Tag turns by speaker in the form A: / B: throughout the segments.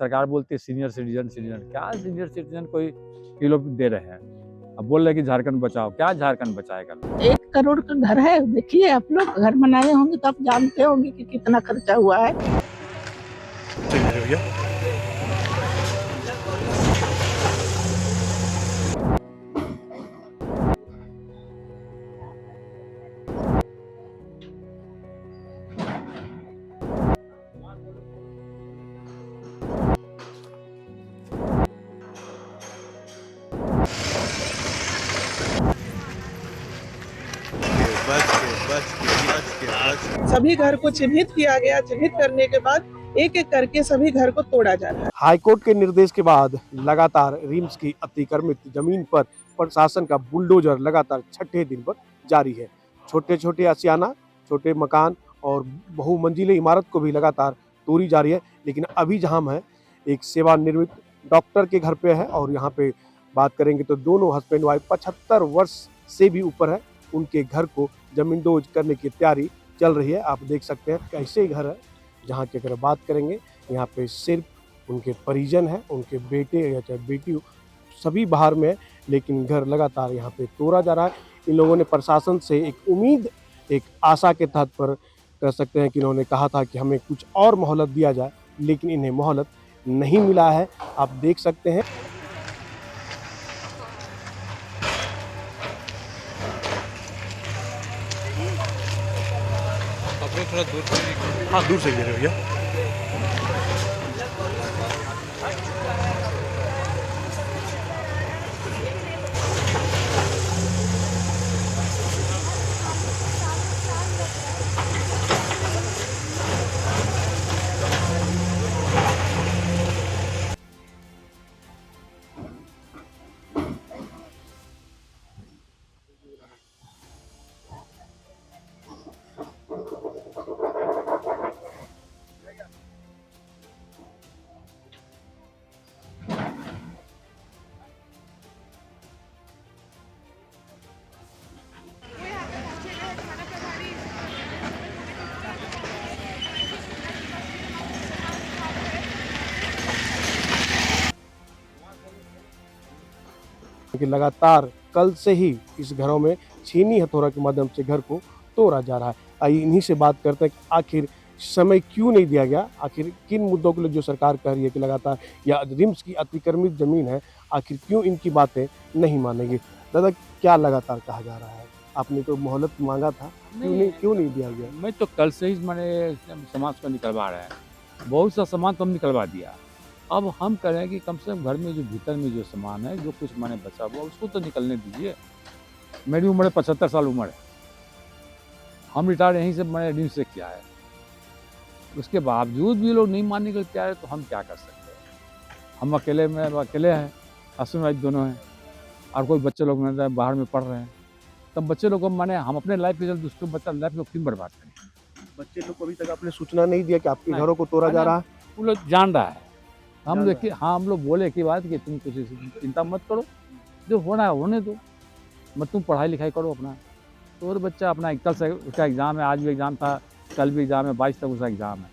A: सरकार बोलती है सीनियर सिटीजन क्या सीनियर सिटीजन कोई ये लोग दे रहे हैं। अब बोल रहे हैं कि झारखंड बचाओ, क्या झारखंड बचाएगा?
B: 1 करोड़ का घर है। देखिए आप लोग घर बनाए होंगे तो आप जानते होंगे कि कितना खर्चा हुआ है।
C: सभी घर को चिन्हित किया गया। चिन्हित करने के बाद एक एक करके सभी घर को तोड़ा जा रहा है।
D: हाईकोर्ट के निर्देश के बाद लगातार रिम्स की अतिक्रमित जमीन पर प्रशासन का बुलडोजर लगातार छठे दिन पर जारी है। छोटे छोटे आशियाना, छोटे मकान और बहुमंजिले इमारत को भी लगातार तोड़ी जा रही है। लेकिन अभी जहां हम है एक सेवानिवृत्त डॉक्टर के घर पे है और यहाँ पे बात करेंगे तो दोनों हस्बैंड वाइफ 75 वर्ष से भी ऊपर है। उनके घर को जमींदोज करने की तैयारी चल रही है। आप देख सकते हैं कैसे घर है जहाँ की अगर बात करेंगे यहाँ पे सिर्फ उनके परिजन हैं, उनके बेटे या चाहे बेटी हो, सभी बाहर में है। लेकिन घर लगातार यहाँ पे तोड़ा जा रहा है। इन लोगों ने प्रशासन से एक उम्मीद, एक आशा के तहत पर कह सकते हैं कि इन्होंने कहा था कि हमें कुछ और मोहलत दिया जाए, लेकिन इन्हें मोहलत नहीं मिला है। आप देख सकते हैं
E: थोड़ा दूर से,
D: हाँ दूर से ले रहे भैया। कि लगातार कल से ही इस घरों में छीनी हथौड़ा के माध्यम से घर को तोड़ा जा रहा है। आइए इन्हीं से बात करते हैं कि आखिर समय क्यों नहीं दिया गया, आखिर किन मुद्दों के लिए जो सरकार कह रही है कि लगातार या रिम्स की अतिक्रमित जमीन है, आखिर क्यों इनकी बातें नहीं मानेंगे। दादा क्या लगातार कहा जा रहा है? आपने तो मोहलत मांगा था, क्यों नहीं दिया गया?
A: मैं तो कल से ही मैंने समाज को निकलवा रहे हैं, बहुत सा सामान तो हम निकलवा दिया। अब हम कह रहे हैं कि कम से कम घर में जो भीतर में जो सामान है, जो कुछ मैंने बचा हुआ उसको तो निकलने दीजिए। मेरी उम्र 75 साल उम्र है। हम रिटायर यहीं से मैंने रिम्स से किया है। उसके बावजूद भी लोग नहीं मानने के लिए तैयार है, तो हम क्या कर सकते हैं? हम अकेले हैं, हस्बैंड वाइफ दोनों हैं, और कोई बच्चे लोग बाहर में पढ़ रहे हैं। तब बच्चे लोग को माने हम अपने लाइफ के चलते दूसरे बच्चा लाइफ को क्यों बर्बाद करें?
D: बच्चे लोग को अभी तक आपने सूचना नहीं दिया कि आपके घरों को तोड़ा जा रहा है?
A: वो लोग जान रहा है। हम देखिए, हाँ हम लोग बोले की बात कि तुम कुछ चिंता मत करो, जो होना है होने दो, मत तुम पढ़ाई लिखाई करो अपना। तो और बच्चा अपना कल से उसका एग्ज़ाम है, आज भी एग्ज़ाम था, कल भी एग्ज़ाम है, 22 तक उसका एग्ज़ाम है।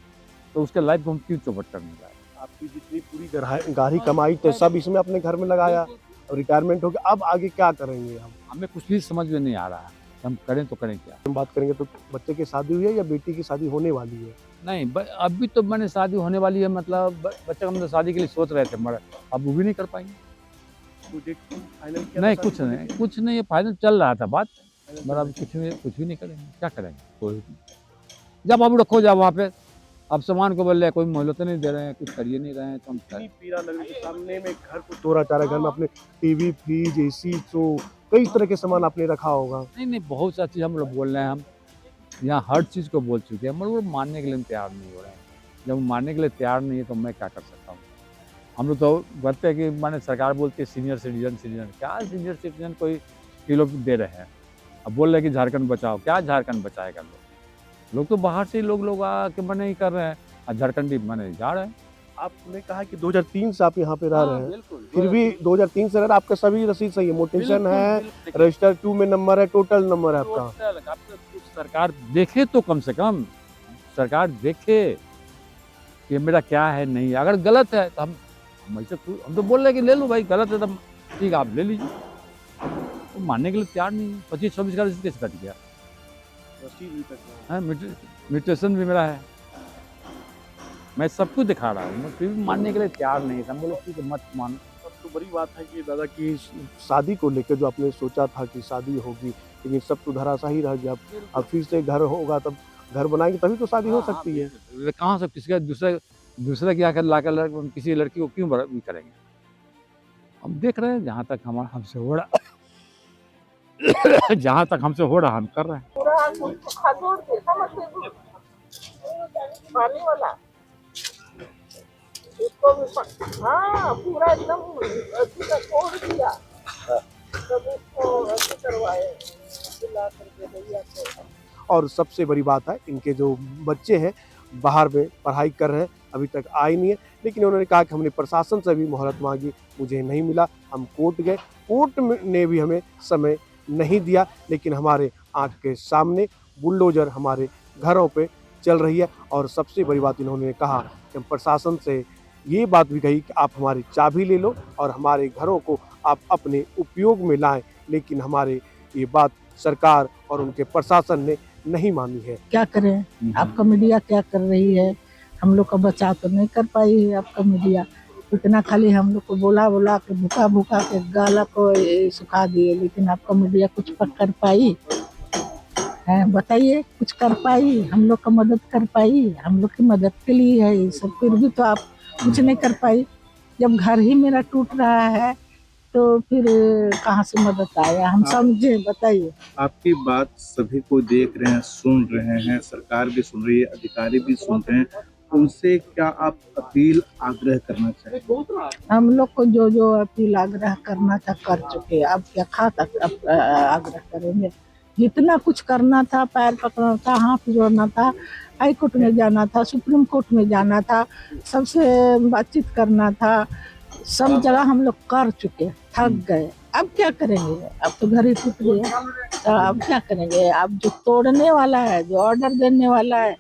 A: तो उसके लाइफ को हम क्यों चौपट करने जाए?
D: आपकी जितनी पूरी गाढ़ी कमाई थे सब इसमें अपने घर में लगाया और रिटायरमेंट हो गया, अब आगे क्या करेंगे हम?
A: हमें कुछ भी समझ में नहीं आ रहा है, हम करें तो करें क्या?
D: हम बात करेंगे तो बच्चे की शादी हुई है या बेटी की शादी होने वाली है?
A: नहीं, अभी तो मैंने शादी होने वाली है, मतलब बच्चे का मतलब शादी के लिए सोच रहे थे, मगर अब वो भी नहीं कर पाएंगे। नहीं, कुछ नहीं, फाइनल चल रहा था बात, मगर अब कुछ भी नहीं करेंगे, क्या करेंगे? कोई जब अब रखो जाओ वहाँ पे, अब सामान को बोल रहे कोई मोहलत नहीं दे रहे हैं, कुछ करिए नहीं रहे हैं, तो हम
D: पीड़ा लग रही है। सामने में घर को तोड़ा जा रहा है, घर में अपने टीवी, फ्रिज, एसी, तो कई तरह के सामान आपने रखा होगा।
A: नहीं, बहुत सा चीज़ हम लोग बोल रहे हैं, हम यहाँ हर चीज़ को बोल चुके हैं, मगर वो मानने के लिए तैयार नहीं हो रहे हैं। जब मानने के लिए तैयार नहीं है तो मैं क्या कर सकता हूँ? हम लोग तो कहते हैं कि माने सरकार बोलती है सीनियर सिटीजन क्या सीनियर सिटीजन कोई ये लोग दे रहे हैं। अब बोल रहे हैं कि झारखंड बचाओ, क्या झारखंड बचाएगा? लोग तो बाहर से लोग आके मना ही कर रहे हैं, और झारखंडी मने जा रहे हैं।
D: आपने कहा कि 2003 से आप यहाँ पे रह रहे हैं, फिर भी 2003 से रह रहे, आपका सभी रसीद सही है, मोटेशन है, रजिस्टर 2 में नंबर है, टोटल नंबर है आपका।
A: सरकार देखे तो कम से कम सरकार देखे। कि मेरा क्या है नहीं है। अगर गलत है तो हम ऐसे हम तो बोल रहे हैं कि ले लो भाई, गलत है तो ठीक है आप ले लीजिए। वो मानने के लिए तैयार नहीं है। 25-26 का रसीद कैसे कट गया? हाँ, म्यूटेशन भी मेरा है, मैं सब कुछ दिखा रहा हूँ, फिर भी मानने के लिए तैयार नहीं था। हम बोले ठीक है मत मानो।
D: सबसे बड़ी बात है कि दादा की शादी को लेकर जो आपने सोचा था कि शादी होगी, लेकिन सब तो धराशायी रह गया। अब फिर से घर होगा, तब घर बनाएंगे तभी तो शादी हो सकती है।
A: कहाँ से किसी का दूसरा क्या कर ला कर किसी लड़की को क्यों भी करेंगे? हम देख रहे हैं जहाँ तक हमारा हमसे हो रहा जहाँ तक हमसे हो रहा हम कर रहे हैं।
B: पानी वाला इसको भी हाँ पूरा एकदम तोड़ दिया, तब उसको करवाए ला करके भैया को।
D: और सबसे बड़ी बात है, इनके जो बच्चे हैं बाहर में पढ़ाई कर रहे हैं, अभी तक आए नहीं है, लेकिन उन्होंने कहा कि हमने प्रशासन से भी मोहलत मांगी, मुझे नहीं मिला। हम कोर्ट गए, कोर्ट ने भी हमें समय नहीं दिया, लेकिन हमारे आंख के सामने बुलडोजर हमारे घरों पे चल रही है। और सबसे बड़ी बात इन्होंने कहा कि हम प्रशासन से ये बात भी कही कि आप हमारी चाबी ले लो और हमारे घरों को आप अपने उपयोग में लाएं, लेकिन हमारे ये बात सरकार और उनके प्रशासन ने नहीं मानी है।
B: क्या करें, आपका मीडिया क्या कर रही है? हम लोग का बचाव तो नहीं कर पाई है आपका मीडिया। इतना खाली हम लोग को बोला के भूखा के गाला को सुखा दिए, लेकिन आपका मीडिया कुछ कर पाई है? बताइए, कुछ कर पाई? हम लोग का मदद कर पाई? हम लोग की मदद के लिए है ये सब, फिर भी तो आप कुछ नहीं कर पाई। जब घर ही मेरा टूट रहा है तो फिर कहाँ से मदद आया, हम समझे? बताइए।
F: आपकी बात सभी को देख रहे हैं, सुन रहे हैं, सरकार भी सुन रही है, अधिकारी भी सुन रहे हैं, उनसे क्या आप अपील आग्रह करना चाहेंगे?
B: हम लोग को जो जो अपील आग्रह करना था कर चुके, अब क्या खा तक आग्रह करेंगे? जितना कुछ करना था, पैर पकड़ना था, हाथ जोड़ना था, हाई कोर्ट में जाना था, सुप्रीम कोर्ट में जाना था, सबसे बातचीत करना था, सब जगह हम लोग कर चुके, थक गए। अब क्या करेंगे? अब तो घर ही टूट गया, तो अब क्या करेंगे? अब जो तोड़ने वाला है, जो ऑर्डर देने वाला है,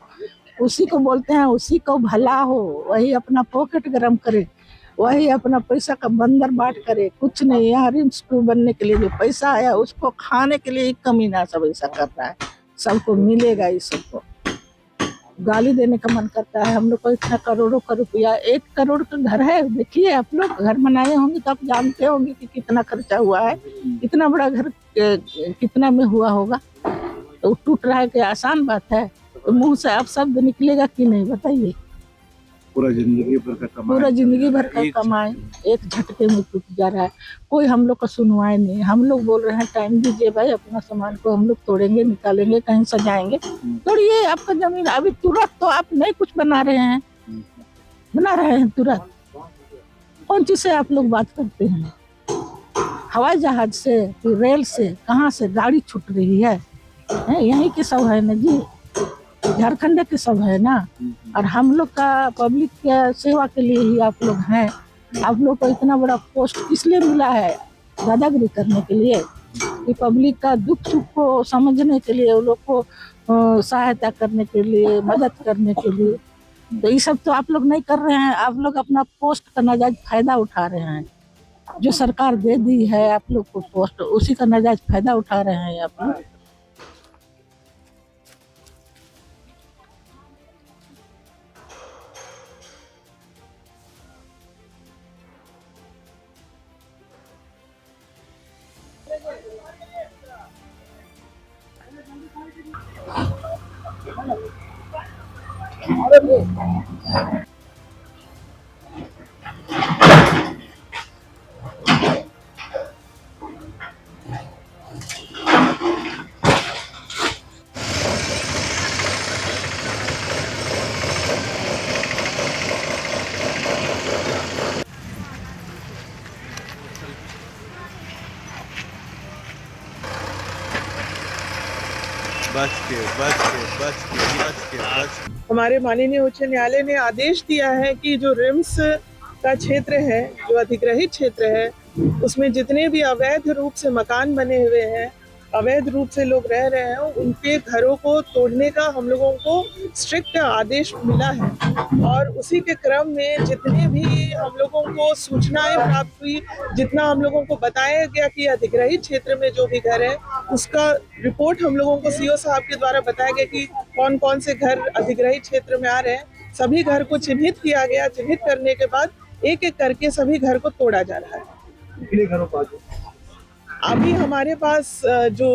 B: उसी को बोलते हैं उसी को भला हो, वही अपना पॉकेट गरम करे, वही अपना पैसा का बंदर बाट करे। कुछ नहीं, यहाँ रिम्स बनने के लिए जो पैसा आया उसको खाने के लिए कमीना सब ऐसा कर रहा है। सबको मिलेगा, इस सबको गाली देने का मन करता है। हम लोग को इतना करोड़ों का रुपया, 1 करोड़ का घर है। देखिए आप लोग घर बनाए होंगे तो आप जानते होंगे कि कितना खर्चा हुआ है। इतना बड़ा घर कितना में हुआ होगा? तो टूट रहा है, क्या आसान बात है? तो मुंह से आप शब्द निकलेगा कि नहीं? बताइए।
F: पूरा जिंदगी भर का
B: कमाए एक झटके में टूट जा रहा है। कोई हम लोग का सुनवाई नहीं। हम लोग बोल रहे हैं टाइम दीजिए भाई, अपना सामान को हम लोग तोड़ेंगे, निकालेंगे, कहीं सजाएंगे। तोड़िए, आपका जमीन अभी तुरंत तो आप नहीं कुछ बना रहे हैं तुरंत। कौन चीज से आप लोग बात करते हैं? हवाई जहाज से कि रेल से? कहाँ से गाड़ी छूट रही है? यहीं के सब है ना जी, झारखंड के सब है ना। और हम लोग का पब्लिक के सेवा के लिए ही आप लोग हैं। आप लोग को इतना बड़ा पोस्ट इसलिए मिला है दादागिरी करने के लिए, कि पब्लिक का दुख सुख को समझने के लिए, उन लोग को सहायता करने के लिए, मदद करने के लिए। तो ये सब तो आप लोग नहीं कर रहे हैं। आप लोग अपना पोस्ट का नाजायज फायदा उठा रहे हैं। जो सरकार दे दी है आप लोग को पोस्ट, उसी का नाजायज फायदा उठा रहे हैं आप लोग।
C: हमारे माननीय उच्च न्यायालय ने आदेश दिया है कि जो रिम्स का क्षेत्र है, जो अधिग्रहित क्षेत्र है, उसमें जितने भी अवैध रूप से मकान बने हुए हैं अवैध रूप से लोग रह रहे हैं उनके घरों को तोड़ने का हम लोगों को स्ट्रिक्ट आदेश मिला है। और उसी के क्रम में जितने भी हम लोगों को सूचनाएं प्राप्त हुई, जितना हम लोगों को बताया गया कि अधिग्रहित क्षेत्र में जो भी घर है उसका रिपोर्ट हम लोगों को सीओ साहब के द्वारा बताया गया कि कौन कौन से घर अधिग्रहित क्षेत्र में आ रहे हैं। सभी घर को चिन्हित किया गया। चिन्हित करने के बाद एक एक करके सभी घर को तोड़ा जा रहा है।
D: कितने घरों का
C: अभी हमारे पास जो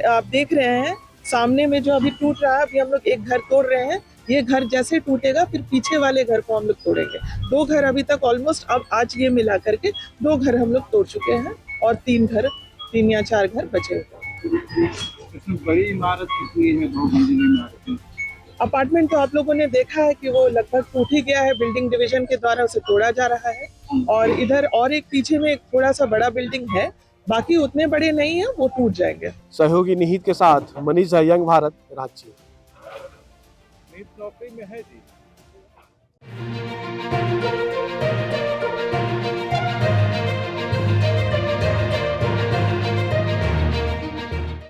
C: आप देख रहे हैं सामने में जो अभी टूट रहा है, अभी हम लोग एक घर तोड़ रहे हैं। ये घर जैसे टूटेगा फिर पीछे वाले घर को हम लोग तोड़ेंगे। 2 घर अभी तक ऑलमोस्ट अब आज ये मिला करके 2 घर हम लोग तोड़ चुके हैं और 3 या 4 घर बचे हुए हैं।
F: इसमें बड़ी इमारत कितनी है? 2 मंजिली इमारत।
C: अपार्टमेंट तो आप लोगों ने देखा है कि वो लगभग टूट ही गया है। बिल्डिंग डिवीजन के द्वारा उसे तोड़ा जा रहा है। और इधर और एक पीछे में एक थोड़ा सा बड़ा बिल्डिंग है, बाकी उतने बड़े नहीं है, वो टूट जाएंगे।
D: सहयोगी निहित के साथ मनीष यंग भारत, रांची।
F: नौकरी में है जी।